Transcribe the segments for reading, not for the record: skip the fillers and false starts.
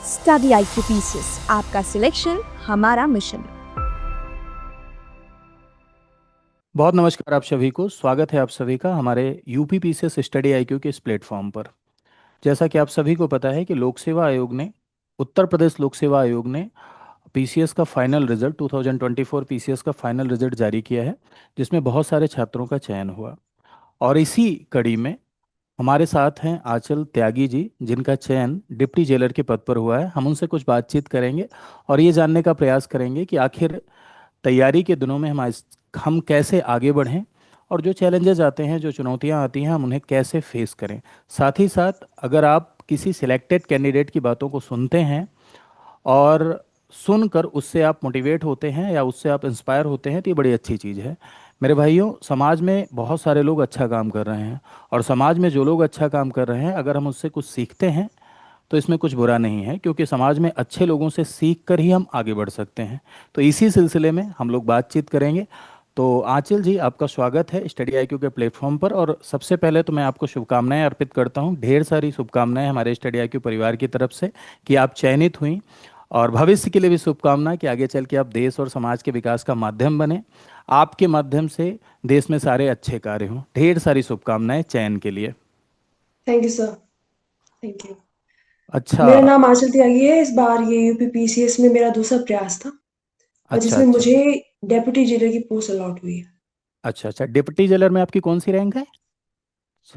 Study IQ pieces, आपका selection हमारा mission. बहुत नमस्कार आप सभी को। स्वागत है आप सभी का हमारे यूपी पीसीएस स्टडी आईक्यू के इस प्लेटफॉर्म पर। जैसा कि आप सभी को पता है कि लोक सेवा आयोग ने उत्तर प्रदेश लोक सेवा आयोग ने पीसीएस का फाइनल रिजल्ट 2024 पीसीएस का फाइनल रिजल्ट जारी किया है, जिसमें बहुत सारे छात्रों का चयन हुआ। और इसी कड़ी में हमारे साथ हैं आंचल त्यागी जी, जिनका चयन डिप्टी जेलर के पद पर हुआ है। हम उनसे कुछ बातचीत करेंगे और ये जानने का प्रयास करेंगे कि आखिर तैयारी के दिनों में हम कैसे आगे बढ़ें और जो चैलेंजेस आते हैं, जो चुनौतियां आती हैं, हम उन्हें कैसे फेस करें। साथ ही साथ अगर आप किसी सिलेक्टेड कैंडिडेट की बातों को सुनते हैं और सुनकर उससे आप मोटिवेट होते हैं या उससे आप इंस्पायर होते हैं, तो ये बड़ी अच्छी चीज़ है। मेरे भाइयों, समाज में बहुत सारे लोग अच्छा काम कर रहे हैं और समाज में जो लोग अच्छा काम कर रहे हैं, अगर हम उससे कुछ सीखते हैं तो इसमें कुछ बुरा नहीं है, क्योंकि समाज में अच्छे लोगों से सीख कर ही हम आगे बढ़ सकते हैं। तो इसी सिलसिले में हम लोग बातचीत करेंगे। तो आंचल जी, आपका स्वागत है स्टडी आईक्यू के प्लेटफॉर्म पर। और सबसे पहले तो मैं आपको शुभकामनाएं अर्पित करता हूं, ढेर सारी शुभकामनाएं हमारे स्टडी आईक्यू परिवार की तरफ से कि आप चयनित हुई। और भविष्य के लिए भी शुभकामना कि आगे चल के आप देश और समाज के विकास का माध्यम बने, आपके माध्यम से देश में सारे अच्छे कार्य हों। ढेर सारी शुभकामनाएं चयन के लिए। Thank you sir. Thank you. अच्छा। मेरा नाम आंचल त्यागी है। इस बार ये यूपी पीसीएस में मेरा दूसरा प्रयास था और अच्छा जिसमें अच्छा। मुझे डेप्यूटी जेलर की पोस्ट अलॉट हुई है। अच्छा अच्छा, डिप्टी जेलर में आपकी कौन सी रैंक है?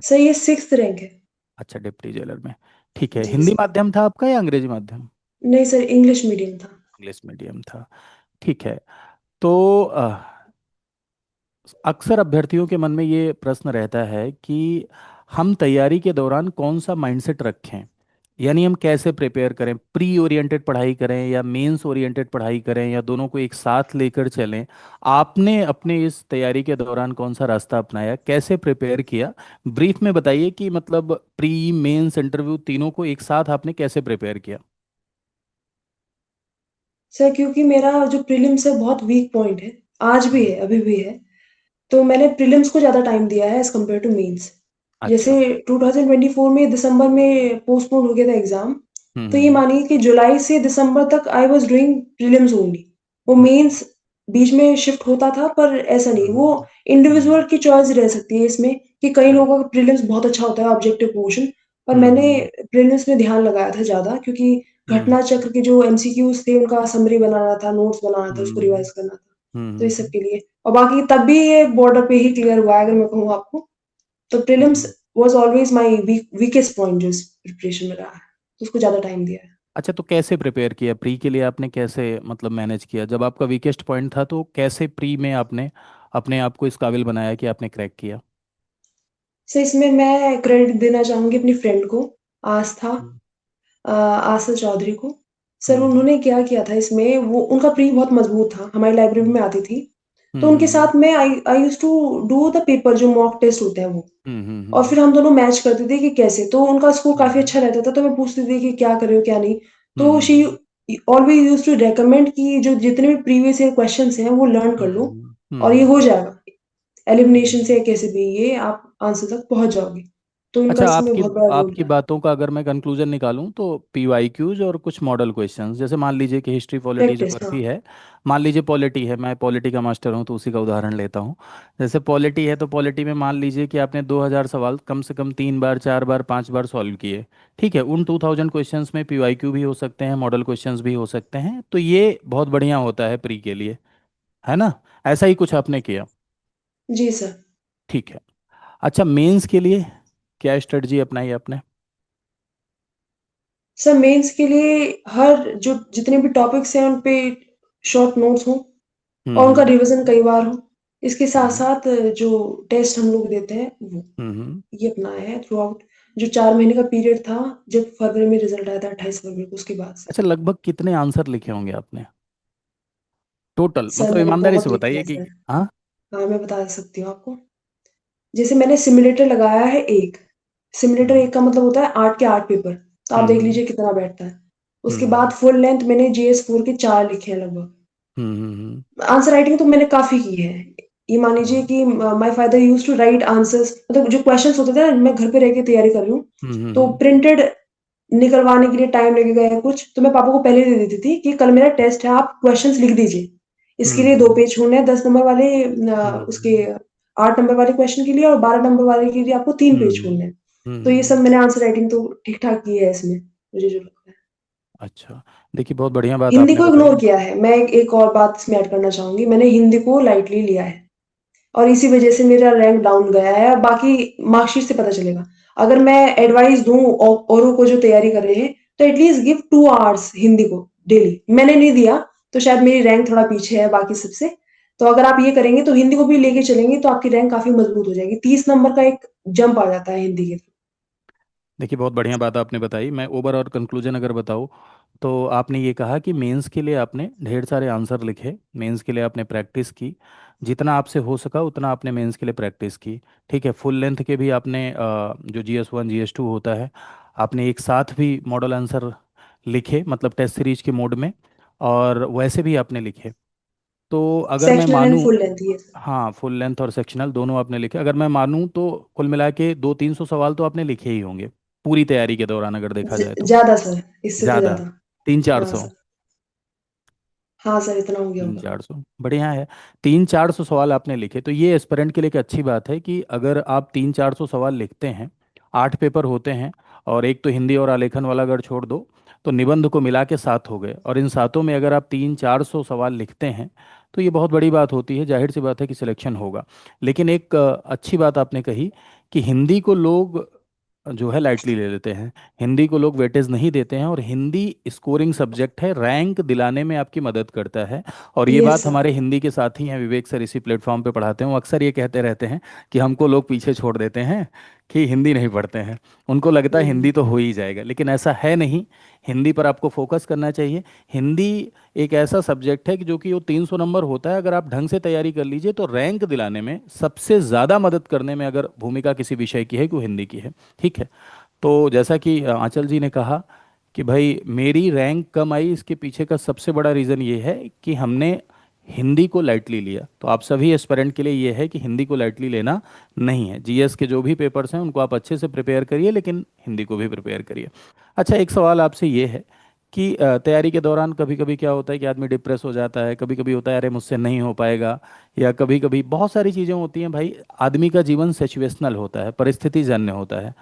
सर ये 6th रैंक है। अच्छा, डिप्टी जेलर में। ठीक है, जी हिंदी सर। माध्यम था आपका या अंग्रेजी माध्यम? नहीं सर, इंग्लिश मीडियम था। इंग्लिश मीडियम था। ठीक है। तो अक्सर अभ्यर्थियों के मन में ये प्रश्न रहता है कि हम तैयारी के दौरान कौन सा माइंडसेट रखें, यानी हम कैसे प्रिपेयर करें, प्री ओरिएंटेड पढ़ाई करें या मेंस ओरिएंटेड पढ़ाई करें या दोनों को एक साथ लेकर चलें। आपने अपने इस तैयारी के दौरान कौन सा रास्ता अपनाया, कैसे प्रिपेयर किया? ब्रीफ में बताइए कि मतलब प्री मेंस इंटरव्यू तीनों को एक साथ आपने कैसे प्रिपेयर किया। सर क्योंकि मेरा जो प्रीलिम्स है बहुत वीक पॉइंट है, आज भी हम्म। है, अभी भी है। तो मैंने प्रीलिम्स को ज़्यादा टाइम दिया है एज़ कम्पेयर टू मेंस। जैसे अच्छा। 2024 में दिसंबर में पोस्टपोन हो गया था एग्ज़ाम, तो ये हम्म मानिए कि जुलाई से दिसंबर तक I was doing prelims only. वो हम्म मेंस बीच में शिफ्ट होता था, पर ऐसा नहीं, हम्म वो हम्म इंडिविजुअल की चॉइस रह सकती है इसमें कि कई हम्म लोगों का प्रीलिम्स बहुत अच्छा होता है, ऑब्जेक्टिव पोर्शन। पर हम्म मैंने हम्म प्रीलिम्स में ध्यान लगाया था ज़्यादा, क्योंकि हम्म घटना चक्र के जो एमसीक्यूज़ थे, उनका समरी बनाना था, नोट्स बनाना था, उसको हम्म रिवाइज़ करना था। तो इस सब हम्म के लिए, और बाकी तब भी ये बॉर्डर पे ही क्लियर हुआ है अगर मैं कहूँ आपको। तो prelims hmm. Was always my weakest point जो इस प्रिपरेशन में रहा है। तो उसको ज़्यादा टाइम दिया है। अच्छा, तो कैसे प्रिपेयर किया प्री के लिए आपने, कैसे मतलब मैनेज किया जब आपका वीकेस्ट पॉइंट था, तो कैसे प्री में आपने अपने आप को इस काबिल बनाया कि आपने क्रैक किया? सो इसमें मैं क्रेडिट देना चाहूँगी अपनी फ्रेंड को, आस्था, हम्म आस्था चौधरी को। सर हम्म उन्होंने क्या किया था इसमें, वो उनका प्री बहुत मज़बूत था, हमारी लाइब्रेरी हम्म में आती थी। तो उनके हम्म साथ मैं I I used to do the paper, जो मॉक टेस्ट होते हैं वो। और हम्म फिर हम दोनों मैच करते थे कि कैसे, तो उनका स्कोर काफ़ी हम्म अच्छा रहता था, तो मैं पूछती थी कि क्या कर रहे हो, क्या नहीं। तो she hmm always used to recommend कि जो जितने भी प्रीवियस ईयर क्वेश्चन्स हैं, वो लर्न कर लो और ये हो हम्म। जाएगा। एलिमिनेशन से कैसे भी ये आप आंसर तक पहुँच जाओगे। तो इनका अच्छा, इसमें आपकी बहुत बड़ा रोल आपकी था। बातों का अगर मैं कंक्लूजन निकालूं तो पीवाईक्यूज और कुछ मॉडल क्वेश्चंस, जैसे मान लीजिए कि हिस्ट्री पॉलिटी प्रैक्टिस, हाँ। ज्योग्राफी है। मान लीजिए पॉलिटी है, मैं पॉलिटी का मास्टर हूं तो उसी का उदाहरण लेता हूं। जैसे पॉलिटी है तो पॉलिटी में मान लीजिए कि आपने 2000 सवाल कम से कम 3 बार 4 बार 5 बार सॉल्व किए। ठीक है, उन 2000 क्वेश्चंस में पीवाईक्यू भी हो सकते हैं, मॉडल क्वेश्चंस भी हो सकते हैं, तो ये बहुत बढ़िया होता है प्री के लिए, है ना? ऐसा ही कुछ आपने किया? जी सर। ठीक है। अच्छा, मेंस के लिए क्या स्ट्रेटजी अपनाई आपने? सर मेंस के लिए हर जो जितने भी टॉपिक्स हैं उन पे शॉर्ट नोट्स हों और उनका हम्म रिवीजन कई बार हो। इसके हम्म साथ-साथ जो टेस्ट हम लोग देते हैं वो, हम्म। ये अपनाया है थ्रू आउट। जो 4 महीने का पीरियड था, जब फरवरी में रिजल्ट आया था 28 फरवरी को, उसके बाद से। अच्छा, लगभग कितने आंसर लिखे होंगे आपने टोटल, सर मतलब मैंने ईमानदारी बहुत से लिखे बताइए हैं कि। सर। हाँ। हाँ, मैं बता सकती हूँ आपको। जैसे मैंने सिम्युलेटर लगाया है 1। सिम्युलेटर हम्म 1 का मतलब होता है 8 के 8 पेपर। तो आप देख हम्म लीजिए कितना बैठता है। उसके बाद हम्म फुल लेंथ मैंने जीएस 4 के 4 लिखे हैं लगभग। हम्म आंसर राइटिंग तो मैंने काफ़ी की है। ये मान लीजिए हम्म कि my father used to write answers, मतलब जो क्वेश्चंस होते थे ना, मैं घर पे रह के तैयारी कर रही हूँ, तो हम्म प्रिंटेड निकलवाने के लिए टाइम लगेगा या कुछ, तो मैं पापा को पहले दे देती थी कि कल मेरा टेस्ट है, आप क्वेश्चंस लिख दीजिए। इसके लिए 2 हम्म पेज छोड़ने हैं, 10 नंबर वाले उसके हम्म 8 नंबर वाले क्वेश्चन के लिए और 12 नंबर वाले के लिए आपको 3 पेज हम्म छोड़ने हैं। तो ये हम्म। सब मैंने आंसर राइटिंग तो ठीक-ठाक की है इसमें, मुझे जो लगता है। अच्छा, देखिए बहुत बढ़िया बात हिंदी आपने को इग्नोर बताई। किया है। मैं एक और बात इसमें ऐड करना चाहूँगी, मैंने हिंदी को लाइटली लिया है और इसी वजह से मेरा रैंक डाउन गया है। बाकी मार्कशीट से पता चलेगा। अगर मैं एडवाइस दूँ औरों को जो तैयारी कर रहे हैं, तो एटलीस्ट गिव 2 आवर्स हिंदी को डेली। मैंने नहीं दिया, तो शायद मेरी रैंक थोड़ा पीछे है बाकी सबसे। तो अगर आप ये करेंगे तो हिंदी को भी लेके चलेंगे तो आपकी रैंक काफ़ी मजबूत हो जाएगी। 30 नंबर का एक जंप आ जाता है हिंदी के थ्रू। देखिए बहुत बढ़िया बात आपने बताई। मैं ओवर और कंक्लूजन अगर बताऊँ तो आपने ये कहा कि मेंस के लिए आपने ढेर सारे आंसर लिखे, मेंस के लिए आपने प्रैक्टिस की, जितना आपसे हो सका उतना आपने मेंस के लिए प्रैक्टिस की। ठीक है, फुल लेंथ के भी आपने जो GS1 GS2 होता है, आपने एक साथ भी मॉडल आंसर लिखे, मतलब टेस्ट सीरीज के मोड में, और वैसे भी आपने लिखे। तो अगर मैं सेक्शनल एंड मानूं, फुल लेंथ ये। हाँ फुल लेंथ और सेक्शनल दोनों आपने लिखे, अगर मैं मानूं तो कुल मिला के 200-300 सवाल तो आपने लिखे ही होंगे पूरी तैयारी के दौरान, अगर देखा जाए तो। ज़्यादा सर, इससे तो ज़्यादा, ज़्यादा। तीन चार हाँ सौ सर। हाँ सर, इतना हो गया तीन होगा। चार सौ बढ़िया है। 300-400 सवाल आपने लिखे, तो ये एस्पिरेंट के लिए एक अच्छी बात है कि अगर आप 300-400 सवाल लिखते हैं, 8 पेपर होते हैं, और एक तो हिंदी और आलेखन वाला अगर छोड़ दो, तो निबंध को मिला के 7 हो गए, और इन 7 में अगर आप 300-400 सवाल लिखते हैं तो ये बहुत बड़ी बात होती है। जाहिर सी बात है कि सिलेक्शन होगा। लेकिन एक अच्छी बात आपने कही कि हिंदी को लोग जो है लाइटली ले लेते हैं, हिंदी को लोग वेटेज नहीं देते हैं, और हिंदी स्कोरिंग सब्जेक्ट है, रैंक दिलाने में आपकी मदद करता है। और ये यस बात सर। हमारे हिंदी के साथी हैं, विवेक सर इसी प्लेटफॉर्म पे पढ़ाते हैं, वो अक्सर ये कहते रहते हैं कि हमको लोग पीछे छोड़ देते हैं कि हिंदी नहीं पढ़ते हैं, उनको लगता है हुँ। हिंदी तो हो ही जाएगा, लेकिन ऐसा है नहीं। हिंदी पर आपको फोकस करना चाहिए। हिंदी एक ऐसा सब्जेक्ट है कि जो कि वो 300 नंबर होता है, अगर आप ढंग से तैयारी कर लीजिए तो रैंक दिलाने में सबसे ज़्यादा मदद करने में अगर भूमिका किसी विषय की है कि वो हिंदी की है। ठीक है, तो जैसा कि आंचल जी ने कहा कि भाई मेरी रैंक कम आई, इसके पीछे का सबसे बड़ा रीज़न ये है कि हमने हिंदी को लाइटली लिया। तो आप सभी एस्पिरेंट के लिए ये है कि हिंदी को लाइटली लेना नहीं है। जीएस के जो भी पेपर्स हैं उनको आप अच्छे से प्रिपेयर करिए, लेकिन हिंदी को भी प्रिपेयर करिए। अच्छा, एक सवाल आपसे ये है कि तैयारी के दौरान कभी कभी क्या होता है कि आदमी डिप्रेस हो जाता है, कभी कभी होता है अरे मुझसे नहीं हो पाएगा, या कभी कभी बहुत सारी चीज़ें होती हैं भाई। आदमी का जीवन सिचुएशनल होता है, परिस्थिति जन्य होता है,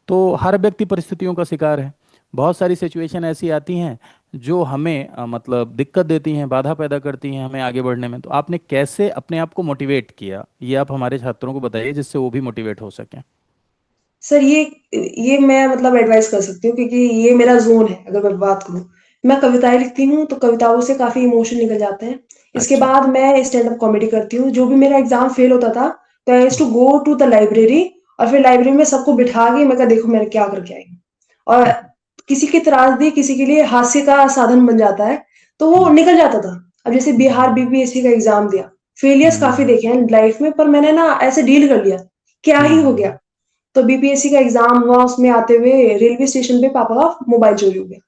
तो हर व्यक्ति परिस्थितियों का शिकार है। बहुत सारी सिचुएशन ऐसी आती हैं जो हमें मतलब दिक्कत देती हैं, बाधा पैदा करती हैं हमें आगे बढ़ने में। तो आपने कैसे अपने आप को मोटिवेट किया, ये आप हमारे छात्रों को बताइए जिससे वो भी मोटिवेट हो सकें। सर ये मैं मतलब एडवाइस कर सकती हूँ क्योंकि ये मेरा ज़ोन है अगर मैं बात करूँ। मैं कविताएँ लिखती हूँ तो कविताओं से काफ़ी इमोशन निकल जाते हैं। इसके अच्छा। बाद मैं स्टैंड अप कॉमेडी करती हूँ। जो भी मेरा एग्ज़ाम फेल होता था तो I used to hmm. Go to the library और फिर लाइब्रेरी में सबको बिठा के मैं कहा देखो मैंने क्या करके आई हूँ। और किसी की त्रासदी किसी के लिए हास्य का साधन बन जाता है, तो वो हम्म निकल जाता था। अब जैसे बिहार हम्म बीपीएससी का एग्ज़ाम दिया, फेलियर्स काफ़ी हम्म देखे हैं लाइफ में पर मैंने ना ऐसे डील कर लिया, क्या ही हो हम्म गया। तो बीपीएससी का एग्ज़ाम हुआ, उसमें आते हुए रेलवे स्टेशन पे पापा का मोबाइल चोरी हो गया।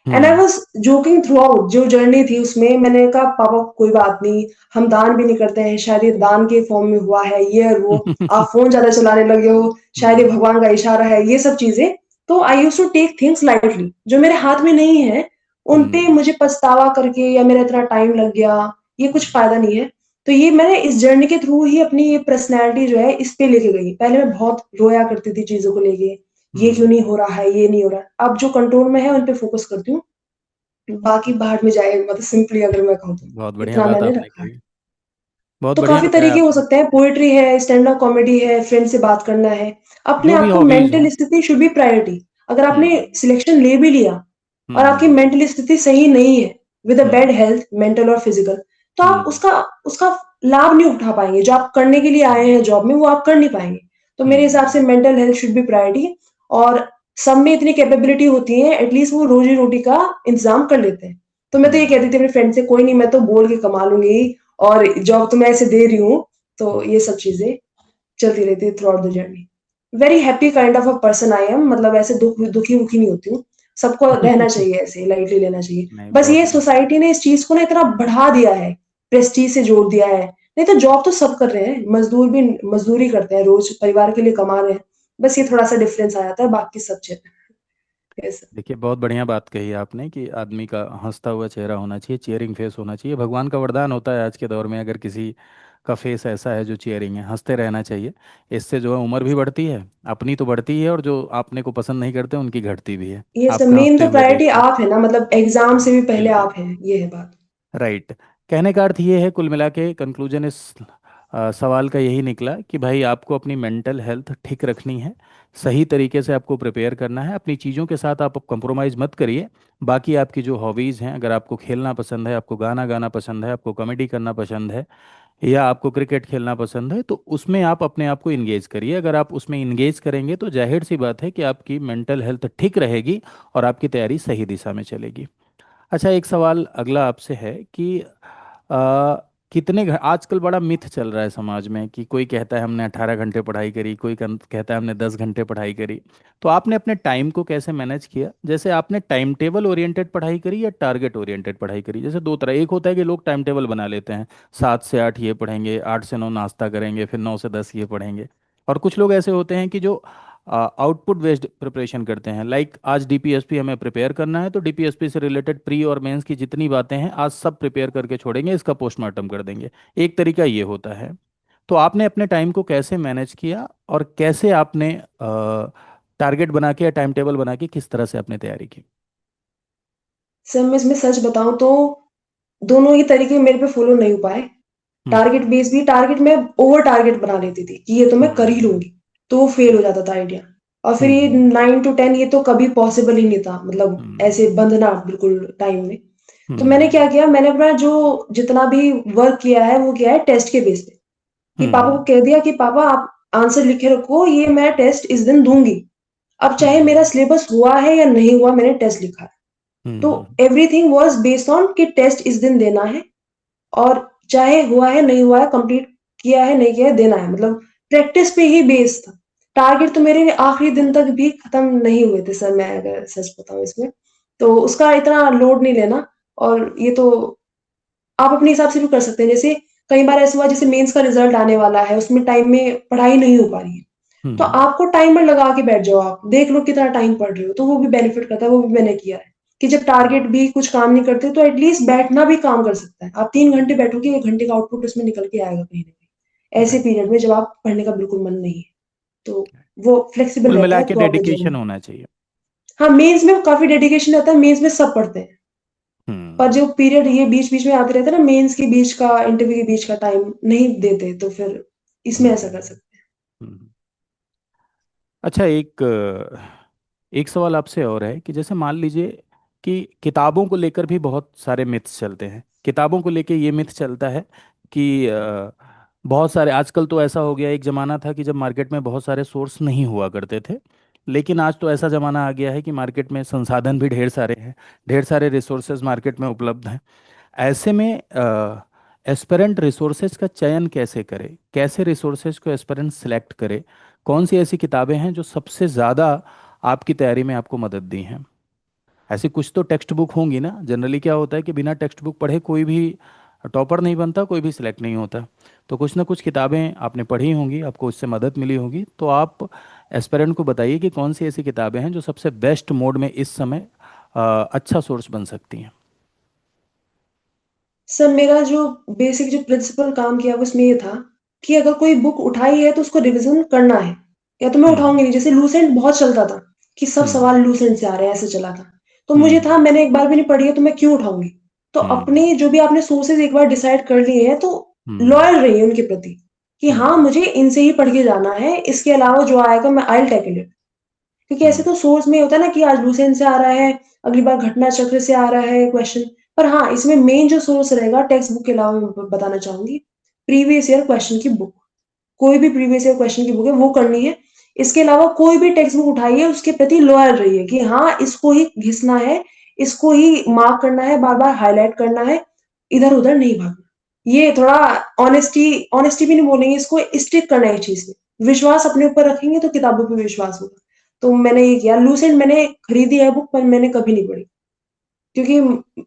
And I hmm was joking through out जो जर्नी थी उसमें मैंने कहा पापा कोई बात नहीं, हम दान भी नहीं करते हैं, शायद ये दान के फॉर्म में हुआ है, ये और वो, आप फ़ोन ज़्यादा चलाने लगे हो, शायद ये हम्म भगवान का इशारा है, ये सब चीज़ें। तो I used to take things lightly, जो मेरे हाथ में नहीं है, उन पे हम्म मुझे पछतावा करके या मेरा इतना टाइम लग गया, ये कुछ फ़ायदा नहीं है। तो ये मैंने इस जर्नी के थ्रू ही अपनी ये पर्सनैलिटी जो है इस पे लेके गई। पहले मैं बहुत रोया करती थी चीज़ों को लेके, ये क्यों नहीं हम्म। हो रहा है, ये नहीं हो रहा है। अब जो कंट्रोल में है उन पे फ़ोकस करती हूँ। बाकी बाहर में जाए मतलब सिंपली अगर मैं कहूँ तो, बहुत बढ़िया इतना बात मैंने आपने रखा है। कही, बहुत तो बढ़िया काफ़ी बताया तरीके हो आपने। सकते हैं, पोएट्री है, स्टैंड अप कॉमेडी है, फ्रेंड से बात करना है। अपने जो भी आप को हॉबीज मेंटल हो। स्थिति शुड बी प्रायोरिटी। अगर आपने हम्म सिलेक्शन ले भी लिया और आपकी हम्म मेंटल स्थिति सही नहीं है, with a bad hmm health, mental और फिजिकल, तो आप हम्म उसका उसका लाभ नहीं उठा पाएँगे। जो आप करने के लिए आए हम्म हैं जॉब में, वो आप कर नहीं पाएँगे। तो मेरे हिसाब से hmm mental health should be priority और सब में इतनी कैपेबिलिटी होती है, एटलीस्ट वो रोज़ी-रोटी का इंतज़ाम कर लेते हैं। तो मैं तो ये कहती हम्म थी अपने फ्रेंड से, "कोई नहीं, मैं तो बोल के कमा लूँगी और जॉब तो मैं ऐसे दे रही हूँ।" तो हम्म। ये सब चीज़ें चलती रहती है through out the journey. Very happy kind of a person I am, मतलब ऐसे दुखी-वुखी नहीं होती हूँ। सबको रहना चाहिए ऐसे, लाइटली लेना चाहिए। नहीं, बस बहुत ये बढ़िया। सोसाइटी ने इस चीज़ को ना इतना बढ़ा दिया है, प्रेस्टीज से जोड़ दिया है। नहीं तो जॉब तो सब कर रहे हैं, मज़दूर भी मज़दूरी करते हैं, रोज़ परिवार के लिए कमा रहे हैं। बस ये थोड़ा-सा डिफरेंस आ जाता है, बाकी सब चिल। यस। देखिए, बहुत बढ़िया बात कही आपने कि आदमी का हंसता हुआ चेहरा होना चाहिए, चीयरिंग फेस होना चाहिए। भगवान का वरदान होता है आज के दौर में, अगर किसी का फेस ऐसा है जो चीयरिंग है, हंसते रहना चाहिए। इससे जो है उम्र भी बढ़ती है, अपनी तो बढ़ती है, और जो आपने को पसंद नहीं करते उनकी घटती भी है, ये सब आपका मेन हंसते तो हुए देख प्रायोरिटी के। आप है ना, मतलब एग्जाम से भी पहले बिल्कुल। आप हैं, ये है बात। राइट। कहने का अर्थ ये है, कुल मिला के कंक्लूजन इस सवाल का यही निकला कि भाई आपको अपनी मेंटल हेल्थ ठीक रखनी है, सही तरीके से आपको प्रिपेयर करना है, अपनी चीज़ों के साथ आप कंप्रोमाइज़ मत करिए। बाकी आपकी जो हॉबीज़ हैं, अगर आपको खेलना पसंद है, आपको गाना गाना पसंद है, आपको कॉमेडी करना पसंद है, या आपको क्रिकेट खेलना पसंद है, तो उसमें आप अपने आप को इंगेज करिए। अगर आप उसमें इंगेज करेंगे तो जाहिर सी बात है कि आपकी मेंटल हेल्थ ठीक रहेगी और आपकी तैयारी सही दिशा में चलेगी। अच्छा, एक सवाल अगला आपसे है कि आजकल बड़ा मिथ चल रहा है समाज में कि कोई कहता है हमने 18 घंटे पढ़ाई करी, कोई कहता है हमने 10 घंटे पढ़ाई करी। तो आपने अपने टाइम को कैसे मैनेज किया? जैसे आपने टाइम टेबल ओरिएंटेड पढ़ाई करी या टारगेट ओरिएंटेड पढ़ाई करी? जैसे दो तरह, एक होता है कि लोग टाइम टेबल बना लेते हैं, 7 से 8 ये पढ़ेंगे, 8 से 9 नाश्ता करेंगे, फिर 9 से 10 ये पढ़ेंगे। और कुछ लोग ऐसे होते हैं कि जो आउटपुट बेस्ड प्रिपरेशन करते हैं, लाइक आज डीपीएसपी हमें प्रिपेयर करना है तो डीपीएसपी से रिलेटेड प्री और मेंस की जितनी बातें हैं आज सब प्रिपेयर करके छोड़ेंगे, इसका पोस्टमार्टम कर देंगे। एक तरीका ये होता है। तो आपने अपने टाइम को कैसे मैनेज किया, और कैसे आपने टारगेट बना के या टाइम टेबल बना के किस तरह से आपने तैयारी की? सर मैं इसमें सच बताऊं तो दोनों ही तरीके मेरे पे फॉलो नहीं हो पाए। हम्म। टारगेट बेस भी, टारगेट मैं ओवर टारगेट बना लेती थी कि ये तो मैं कर ही हम्म। लूंगी, तो वो फेल हो जाता था आइडिया। और फिर ये हम्म। 9 to 10 ये तो कभी पॉसिबल ही नहीं था, मतलब ऐसे हम्म। बंधना बिल्कुल टाइम में। तो मैंने हम्म। क्या किया, मैंने अपना जो जितना भी वर्क किया है वो किया है टेस्ट के बेस पे, कि पापा को हम्म। कह दिया कि पापा आप आंसर लिखे रखो, ये मैं टेस्ट इस दिन दूंगी। अब चाहे मेरा हम्म। सिलेबस हुआ है या नहीं हुआ, मैंने टेस्ट लिखा है। तो हम्म। एवरीथिंग वाज बेस्ड ऑन कि टेस्ट इस दिन देना है, और चाहे हुआ है नहीं हुआ है, कंप्लीट किया है नहीं किया है, देना है, मतलब प्रैक्टिस पे ही बेस्ड था। टारगेट तो मेरे आखिरी दिन तक भी खत्म नहीं हुए थे सर, मैं अगर सच बताऊं इसमें, तो उसका इतना लोड नहीं लेना। और ये तो आप अपने हिसाब से भी कर सकते हैं। जैसे कई बार ऐसा हुआ, जैसे मेंस का रिजल्ट आने वाला है, उसमें टाइम में पढ़ाई नहीं हो पा रही है, तो हम्म। आपको टाइमर लगा के बैठ जाओ, आप देख लो कितना टाइम पढ़ रहे हो, तो वो भी बेनिफिट करता है। वो भी मैंने किया है कि जब टारगेट भी कुछ काम नहीं करते तो एटलीस्ट बैठना भी काम कर सकता है। आप 3 घंटे बैठोगे, 1 घंटे का आउटपुट उसमें निकल के आएगा कहीं ना कहीं, ऐसे राइट। पीरियड में जब आप पढ़ने का बिल्कुल मन नहीं है, तो वो फ्लेक्सिबल कुल रहता मिला है के through out the dedication journey. होना चाहिए। हाँ, मेंस में काफी डेडिकेशन रहता है, मेंस में सब पढ़ते हैं। पर हम्म। जो पीरियड ये बीच बीच में आते रहते हैं ना, मेंस के बीच का, इंटरव्यू के बीच का टाइम नहीं देते, तो फिर इसमें ऐसा कर हम्म। सकते हैं। हम्म। अच्छा, एक सवाल आपसे और है कि जैसे मान लीजिए कि किताबों को लेकर भी बहुत सारे मिथ्स चलते हैं। किताबों को लेकर ये मिथ चलता है कि बहुत सारे, आजकल तो ऐसा हो गया, एक ज़माना था कि जब मार्केट में बहुत सारे सोर्स नहीं हुआ करते थे, लेकिन आज तो ऐसा ज़माना आ गया है कि मार्केट में संसाधन भी ढेर सारे हैं, ढेर सारे रिसोर्सेज मार्केट में उपलब्ध हैं। ऐसे में एस्पिरेंट रिसोर्सेज का चयन कैसे करें, कैसे रिसोर्सेज को एस्पिरेंट सेलेक्ट करे? कौन सी ऐसी किताबें हैं जो सबसे ज़्यादा आपकी तैयारी में आपको मदद दी हैं? ऐसी कुछ तो टेक्स्ट बुक होंगी ना। जनरली क्या होता है कि बिना टेक्स्ट बुक पढ़े कोई भी टॉपर नहीं बनता, कोई भी सिलेक्ट नहीं होता। तो कुछ ना कुछ किताबें आपने पढ़ी होंगी, आपको उससे मदद मिली होगी। तो आप एस्पिरेंट को बताइए कि कौन सी ऐसी किताबें हैं जो सबसे बेस्ट मोड में इस समय अच्छा सोर्स बन सकती हैं। सर मेरा जो बेसिक जो प्रिंसिपल काम किया वो उसमें ये था कि अगर कोई बुक उठाई है तो उसको रिवीजन करना है, या तो मैं हम्म। उठाऊंगी नहीं। जैसे लूसेंट बहुत चलता था कि सब हम्म। सवाल लूसेंट से आ रहे हैं, ऐसे चला था। तो मुझे था हम्म। मैंने एक बार भी नहीं पढ़ी है तो मैं क्यों उठाऊंगी। तो हम्म। अपने जो भी आपने सोर्सेज एक बार डिसाइड कर लिए हैं, तो हम्म। लॉयल रहिए उनके प्रति कि हाँ हम्म। मुझे इनसे ही पढ़ के जाना है, इसके अलावा जो आएगा मैं आई विल टैकल इट। क्योंकि ऐसे हम्म। तो सोर्स में होता है ना कि आज लूसेंट से आ रहा है, अगली बार घटना चक्र से आ रहा है क्वेश्चन। पर हाँ, इसमें मेन जो सोर्स रहेगा टेक्स्ट बुक के अलावा, मैं बताना चाहूंगी प्रीवियस ईयर क्वेश्चन की बुक। कोई भी प्रीवियस ईयर क्वेश्चन की बुक है वो करनी है। इसके अलावा कोई भी टेक्स्ट बुक उठाइए, उसके प्रति लॉयल रहिए कि हाँ इसको ही घिसना है, इसको ही मार्क करना है, बार बार हाईलाइट करना है, इधर उधर नहीं भागना। ये थोड़ा ऑनेस्टी, ऑनेस्टी भी नहीं बोलेंगे इसको, स्टिक करना है इस चीज में। विश्वास अपने ऊपर रखेंगे तो किताबों पे विश्वास होगा। तो मैंने ये किया। लूसेंट मैंने खरीदी है बुक, पर मैंने कभी नहीं पढ़ी, क्योंकि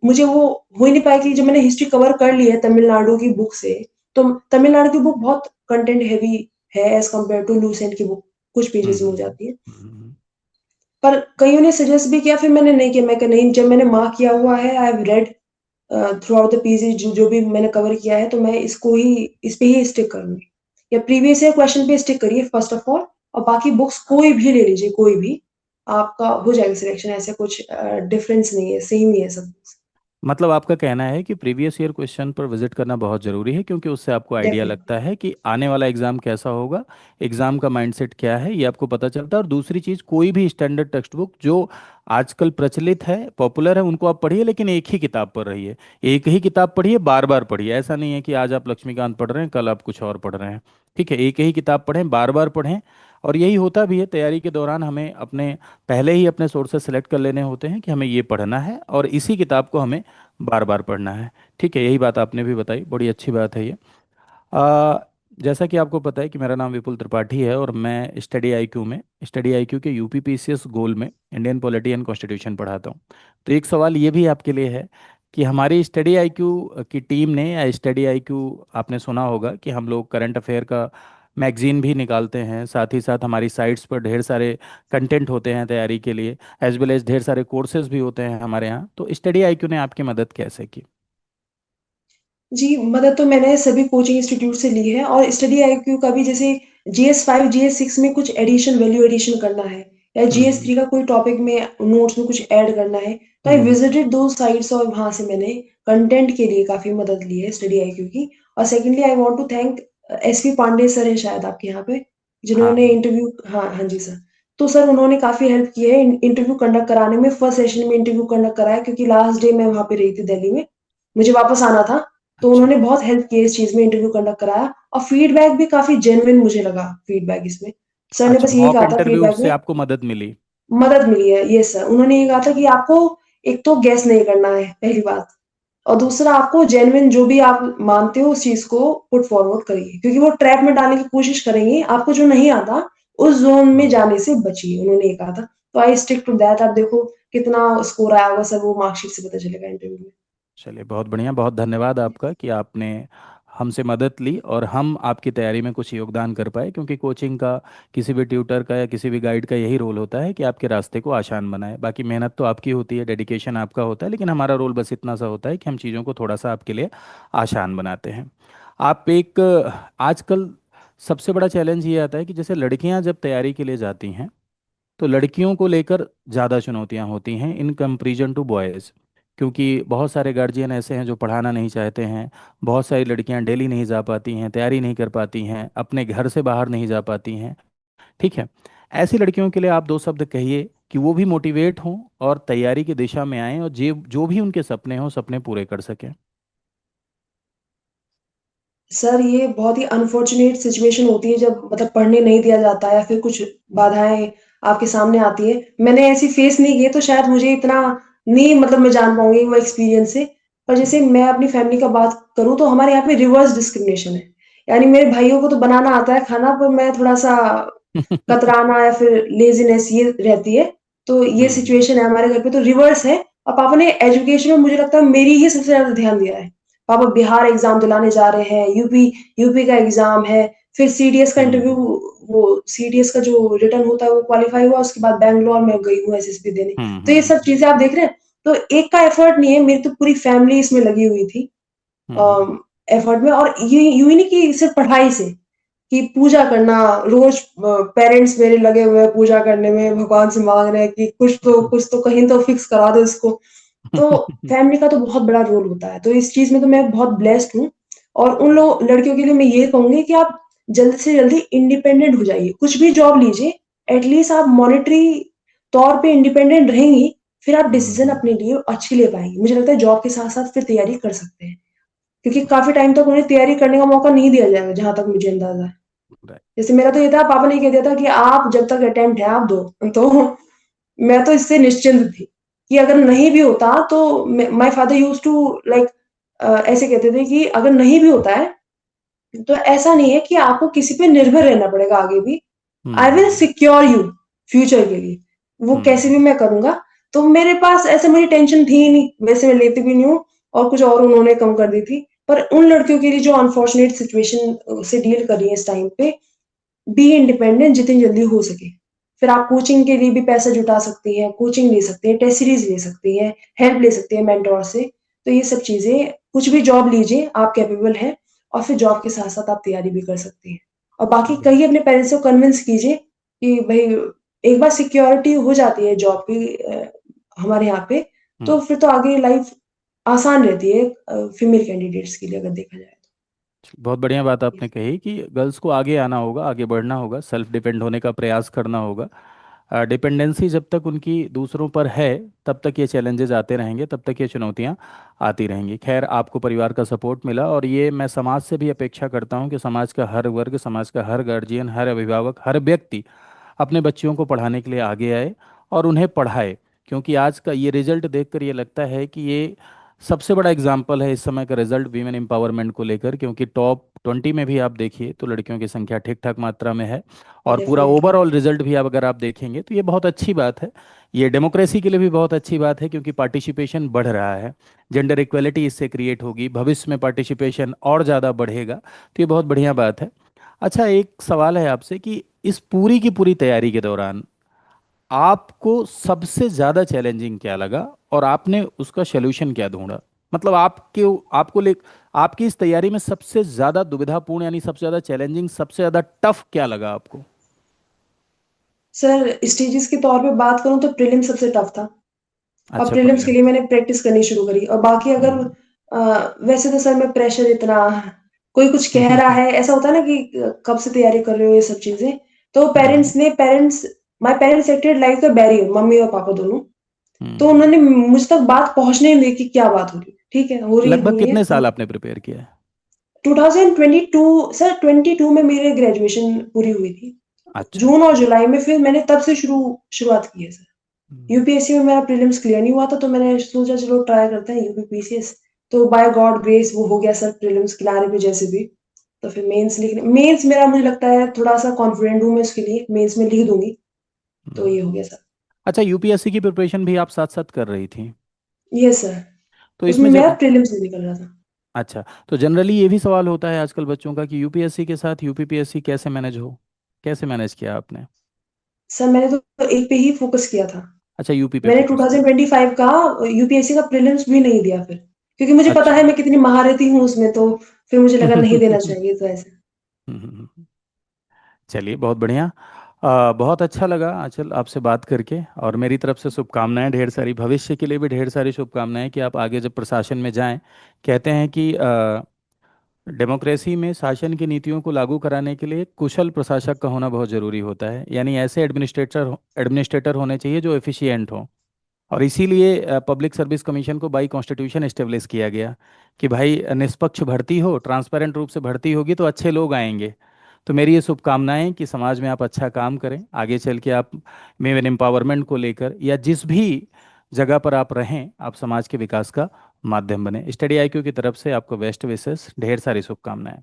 मुझे वो हो ही नहीं पाया कि जब मैंने हिस्ट्री कवर कर ली है तमिलनाडु की बुक से, तो तमिलनाडु की बुक बहुत कंटेंट हैवी है एज कम्पेयर टू लूसेंट की बुक, कुछ पेजेस में हो हम्म। जाती है। हम्म। पर कईयों ने सजेस्ट भी किया, फिर मैंने नहीं किया। मैं कहा नहीं, जब मैंने मार्क किया हुआ है, I have read through out the pieces, जो भी मैंने कवर किया है, तो मैं इस पे ही स्टिक करूँगी। या प्रीवियस ईयर क्वेश्चन पे स्टिक करिए फर्स्ट ऑफ ऑल, और बाकी बुक्स कोई भी ले लीजिए, कोई भी, आपका हो जाएगा सिलेक्शन। ऐसा कुछ डिफरेंस नहीं है, सेम ही है सब बुक्स। मतलब आपका कहना है कि प्रीवियस ईयर क्वेश्चन पर विजिट करना बहुत ज़रूरी है, क्योंकि उससे आपको आइडिया डेफिनिटली। लगता है कि आने वाला एग्ज़ाम कैसा होगा, एग्ज़ाम का माइंडसेट क्या है, ये आपको पता चलता है। और दूसरी चीज़, कोई भी स्टैंडर्ड टेक्स्ट बुक जो आजकल प्रचलित है, पॉपुलर है, उनको आप पढ़िए, लेकिन एक ही किताब पर रहिए। एक ही किताब पढ़िए, बार बार पढ़िए। ऐसा नहीं है कि आज आप लक्ष्मीकांत पढ़ रहे हैं, कल आप कुछ और पढ़ रहे हैं। ठीक है, एक ही किताब पढ़ें, बार बार पढ़ें। और यही होता भी है तैयारी के दौरान, हमें अपने पहले ही अपने सोर्सेस सेलेक्ट कर लेने होते हैं कि हमें ये पढ़ना है और इसी किताब को हमें बार बार पढ़ना है। ठीक है, यही बात आपने भी बताई, बड़ी अच्छी बात है ये। आ, जैसा कि आपको पता है कि मेरा नाम विपुल त्रिपाठी है और मैं स्टडी आईक्यू के यूपीपीसीएस गोल में इंडियन पॉलिटी एंड कॉन्स्टिट्यूशन पढ़ाता हूँ। तो एक सवाल ये भी आपके लिए है कि हमारी स्टडी आईक्यू की टीम ने, या स्टडी आईक्यू, आपने सुना होगा कि हम लोग करंट अफेयर का मैगजीन भी निकालते हैं, साथ ही साथ हमारी साइट्स पर ढेर सारे कंटेंट होते हैं तैयारी के लिए, एज वेल एज ढेर सारे कोर्सेज भी होते हैं हमारे यहाँ। तो स्टडी आईक्यू ने आपकी मदद कैसे की? जी, मदद तो मैंने सभी कोचिंग इंस्टीट्यूट से ली है, और स्टडी आईक्यू का भी, जैसे जीएस 5, जीएस 6 में कुछ एडिशन, वैल्यू एडिशन करना है, या हम्म। जीएस 3 का कोई टॉपिक में नोट्स में कुछ ऐड करना है, तो आई हम्म। विजिटेड दो साइट्स, और वहाँ से मैंने कंटेंट के लिए काफ़ी मदद ली है स्टडी आईक्यू की। और secondly I want to thank SP Pandey sir हैं शायद आपके यहाँ पे, हाँ। जिन्होंने इंटरव्यू, हाँ, हाँ जी सर। तो सर उन्होंने काफ़ी हेल्प की है इंटरव्यू कंडक्ट कराने में। फर्स्ट सेशन में इंटरव्यू कंडक्ट कराया, क्योंकि लास्ट डे मैं वहाँ पे रही थी दिल्ली में, मुझे वापस आना था। तो अच्छा। उन्होंने बहुत हेल्प की इस चीज़ में, इंटरव्यू कंडक्ट कराया, और फीडबैक भी काफ़ी जेन्युइन मुझे लगा फीडबैक इसमें। सर ने अच्छा, बस यही मॉक कहा था इंटरव्यू फीडबैक से में, आपको मदद मिली? मदद मिली है। यस सर, उन्होंने ये कहा था कि आपको एक तो गेस नहीं करना है, पहली बात, और दूसरा आपको जेन्युइन जो भी आप मानते हो उस चीज़ को पुट फॉरवर्ड करिए, क्योंकि वो ट्रैप में डालने की कोशिश करेंगे। आपको जो नहीं आता, उस ज़ोन में हम्म। जाने से बचिए, उन्होंने ये कहा था। तो आई स्टिक टू दैट। आप देखो कितना स्कोर आया होगा सर, वो मार्कशीट से पता चलेगा इंटरव्यू में। चलिए, बहुत बढ़िया, बहुत धन्यवाद आपका कि आपने हमसे मदद ली और हम आपकी तैयारी में कुछ योगदान कर पाए, क्योंकि कोचिंग का, किसी भी ट्यूटर का या किसी भी गाइड का यही रोल होता है कि आपके रास्ते को आसान बनाए। बाकी मेहनत तो आपकी होती है, डेडिकेशन आपका होता है, लेकिन हमारा रोल बस इतना सा होता है कि हम चीज़ों को थोड़ा सा आपके लिए आसान बनाते हैं। आप एक, आजकल सबसे बड़ा चैलेंज ये आता है कि जैसे लड़कियां जब तैयारी के लिए जाती हैं, तो लड़कियों को लेकर ज़्यादा चुनौतियां होती हैं इन कंपैरिजन टू बॉयज़, क्योंकि बहुत सारे गार्जियन ऐसे हैं जो पढ़ाना नहीं चाहते हैं। बहुत सारी लड़कियां डेली नहीं जा पाती हैं, तैयारी नहीं कर पाती हैं, अपने घर से बाहर नहीं जा पाती हैं। ठीक है, ऐसी लड़कियों के लिए आप दो शब्द कहिए कि वो भी मोटिवेट हों और तैयारी की दिशा में आएं और जो जो भी उनके सपने हों, सपने पूरे कर सकें। सर ये बहुत ही अनफॉर्चुनेट सिचुएशन होती है, जब मतलब पढ़ने नहीं दिया जाता है, या फिर कुछ बाधाएं आपके सामने आती है। मैंने ऐसी फेस नहीं की है, तो शायद मुझे इतना नहीं, मतलब मैं जान पाऊंगी वो एक्सपीरियंस से। पर जैसे मैं अपनी फैमिली का बात करूं, तो हमारे यहाँ पे रिवर्स डिस्क्रिमिनेशन है। यानी मेरे भाइयों को तो बनाना आता है खाना, पर मैं थोड़ा सा कतराना या फिर लेजीनेस ये रहती है। तो ये हम्म। सिचुएशन है हमारे घर पे, तो रिवर्स है। और पापा ने एजुकेशन में, मुझे लगता है, मेरी ही सबसे ज्यादा ध्यान दिया है। पापा बिहार एग्जाम दिलाने जा रहे हैं, यूपी यूपी का एग्जाम है, फिर सीडीएस का इंटरव्यू, हम्म। वो सीडीएस का जो रिटर्न होता है वो क्वालिफाई हुआ, उसके बाद बैंगलोर में गई हूँ एसएसबी देने। हम्म। तो ये सब हम्म। चीजें आप देख रहे हैं। तो एक का एफर्ट नहीं है, मेरी तो पूरी फैमिली इसमें लगी हुई थी हम्म। एफर्ट में। और ये यूं ही नहीं कि सिर्फ पढ़ाई से, कि पूजा करना रोज, पेरेंट्स मेरे लगे हुए हैं पूजा करने में, भगवान से मांग रहे हैं कि कुछ तो कहीं तो फिक्स करा दो इसको। तो फैमिली का तो बहुत बड़ा रोल होता है, तो इस चीज में तो मैं बहुत ब्लेस्ड हूँ। और उन लोग लड़कियों के लिए मैं ये कहूंगी कि आप जल्द से जल्दी इंडिपेंडेंट हो जाइए, कुछ भी जॉब लीजिए। एटलीस्ट आप मॉनेटरी तौर पे इंडिपेंडेंट रहेंगी, फिर आप डिसीजन हम्म। अपने लिए अच्छे ले पाएंगे। मुझे लगता है जॉब के साथ साथ फिर तैयारी कर सकते हैं, क्योंकि काफी टाइम तक उन्हें तैयारी करने का मौका नहीं दिया जाएगा, जहां तक मुझे अंदाजा है। राइट। जैसे मेरा तो ये था, पापा ने कह दिया था कि आप जब तक अटेम्प्ट है आप दो। तो मैं तो इससे निश्चिंत थी कि अगर नहीं भी होता तो, my father used to like, ऐसे कहते थे कि अगर नहीं भी होता है, तो ऐसा नहीं है कि आपको किसी पे निर्भर रहना पड़ेगा आगे भी। I will hmm. Secure you future के लिए, वो कैसे हम्म। भी मैं करूंगा। तो मेरे पास ऐसे, मुझे टेंशन थी ही नहीं, वैसे मैं लेती भी नहीं हूँ। और कुछ और उन्होंने कम कर दी थी। पर उन लड़कियों के लिए जो अनफॉर्चुनेट सिचुएशन से डील कर रही है इस टाइम पे, बी इंडिपेंडेंट जितनी जल्दी हो सके, फिर आप कोचिंग के लिए भी पैसा जुटा सकती हैं, कोचिंग ले सकती हैं, टेस्ट सीरीज ले सकती हैं, हेल्प ले सकती हैं मेंटोर से। तो ये सब चीज़ें, कुछ भी जॉब लीजिए, आप कैपेबल हैं और फिर जॉब के साथ-साथ आप तैयारी भी कर सकती हैं। और बाकी कहिए अपने पेरेंट्स को कन्विंस कीजिए कि भई एक बार सिक्योरिटी हो जाती है जॉब की हमारे यहाँ पे, तो फिर तो आगे लाइफ आसान रहती है फीमेल कैंडिडेट्स के लिए अगर देखा जाए तो। बहुत बढ़िया बात आपने कही कि गर्ल्स को आगे आना होगा, आगे बढ़ना होगा, सेल्फ डिपेंड होने का प्रयास करना होगा। डिपेंडेंसी जब तक उनकी दूसरों पर है तब तक ये चैलेंजेस आते रहेंगे, तब तक ये चुनौतियां आती रहेंगी। खैर, आपको परिवार का सपोर्ट मिला और ये मैं समाज से भी अपेक्षा करता हूँ कि समाज का हर वर्ग, समाज का हर गार्जियन, हर अभिभावक, हर व्यक्ति अपने बच्चियों को पढ़ाने के लिए आगे आए और उन्हें पढ़ाए। क्योंकि आज का ये रिजल्ट देखकर ये लगता है कि ये सबसे बड़ा एग्जाम्पल है इस समय का रिजल्ट वीमेन एम्पावरमेंट को लेकर। क्योंकि टॉप 20 में भी आप देखिए तो लड़कियों की संख्या ठीक ठाक मात्रा में है, और पूरा डेफिनिटली। ओवरऑल रिजल्ट भी आप अगर आप देखेंगे तो ये बहुत अच्छी बात है। ये डेमोक्रेसी के लिए भी बहुत अच्छी बात है क्योंकि पार्टिसिपेशन बढ़ रहा है, जेंडर इक्वलिटी इससे क्रिएट होगी, भविष्य में पार्टिसिपेशन और ज़्यादा बढ़ेगा। तो ये बहुत बढ़िया बात है। अच्छा, एक सवाल है आपसे कि इस पूरी की पूरी तैयारी के दौरान आपको सबसे ज्यादा चैलेंजिंग क्या लगा और आपने उसका सलूशन क्या ढूंढा? मतलब आपको ले आपकी इस तैयारी में सबसे ज्यादा दुविधापूर्ण यानी सबसे ज्यादा चैलेंजिंग, सबसे ज्यादा टफ क्या लगा आपको? सर स्टेजेस के तौर पे बात करूँ तो प्रीलिम्स सबसे टफ था। और अच्छा, प्रीलिम्स के लिए प्रीलिम्स। मैंने प्रैक्टिस करनी शुरू करी और बाकी अगर हम्म। वैसे तो सर मैं प्रेशर इतना कोई कुछ कह रहा है ऐसा होता है ना कि कब से तैयारी कर रहे हो ये सब चीजें। तो हम्म। Parents my parents acted like a barrier, mummy और पापा दोनों। तो हम्म। उन्होंने मुझ तक बात पहुंचने नहीं दी कि क्या बात हो रही है, ठीक है हो लगभग रही है कितने हम। साल आपने प्रिपेयर किया है? 2022 सर 22 में मेरे ग्रेजुएशन पूरी हुई थी। अच्छा, जून और अच्छा। जुलाई में फिर मैंने तब से शुरुआत की है सर। हम्म। यूपीएससी में मेरा प्रीलिम्स क्लियर नहीं हुआ था तो मैंने सोचा चलो ट्राई करते हैं यूपीपीसीएस। तो बाय गॉड ग्रेस वो हो गया सर, प्रीलिम्स किनारे पे जैसे भी। तो फिर मेंस मेरा मुझे लगता है थोड़ा सा कॉन्फिडेंट हूँ मैं इसके लिए, मेंस में लिख दूंगी। तो हम्म। ये हो गया सर। अच्छा, यूपीएससी की प्रिपरेशन भी आप साथ साथ कर रही थी? Yes sir. तो उसमें इसमें मेरा प्रीलिम्स नहीं निकल रहा था। अच्छा, तो जनरली ये भी सवाल होता है आजकल बच्चों का कि यूपीएससी के साथ यूपीपीएससी कैसे मैनेज हो, कैसे मैनेज किया आपने? सर मैंने तो एक पे ही फोकस किया था। अच्छा, यूपी पे मैंने फोकस किया। 2025 का यूपीएससी का प्रीलिम्स भी नहीं दिया फिर, क्योंकि मुझे पता है अच्छा। मैं कितनी महारथी हूँ उसमें, तो फिर मुझे लगा नहीं देना चाहिए तो ऐसे। चलिए, बहुत बढ़िया। बहुत अच्छा लगा आंचल आपसे बात करके, और मेरी तरफ से शुभकामनाएं ढेर सारी, भविष्य के लिए भी ढेर सारी शुभकामनाएं कि आप आगे जब प्रशासन में जाएं। कहते हैं कि डेमोक्रेसी में शासन की नीतियों को लागू कराने के लिए कुशल प्रशासक का होना बहुत ज़रूरी होता है। यानी ऐसे एडमिनिस्ट्रेटर होने चाहिए जो एफिशिएंट हों। और इसीलिए पब्लिक सर्विस कमीशन को बाई कॉन्स्टिट्यूशन एस्टेब्लिश किया गया कि भाई निष्पक्ष भर्ती हो, ट्रांसपेरेंट रूप से भर्ती होगी तो अच्छे लोग आएंगे। तो मेरी ये शुभकामनाएं कि समाज में आप अच्छा काम करें, आगे चल के आप मेन एम्पावरमेंट को लेकर या जिस भी जगह पर आप रहें, आप समाज के विकास का माध्यम बने। स्टडी आईक्यू की तरफ से आपको बेस्ट विशेष, ढेर सारी शुभकामनाएं।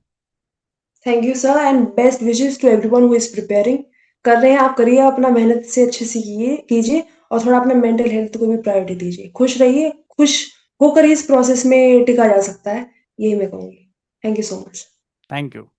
Thank you sir and best wishes to everyone who is preparing. कर रहे हैं आप, करिए अपना, मेहनत से अच्छे से कीजिए और थोड़ा अपने मेंटल हेल्थ को भी प्रायोरिटी दीजिए। खुश रहिए, खुश होकर ही इस प्रोसेस में टिका जा सकता है, यही मैं कहूँगी। Thank you so much. Thank you.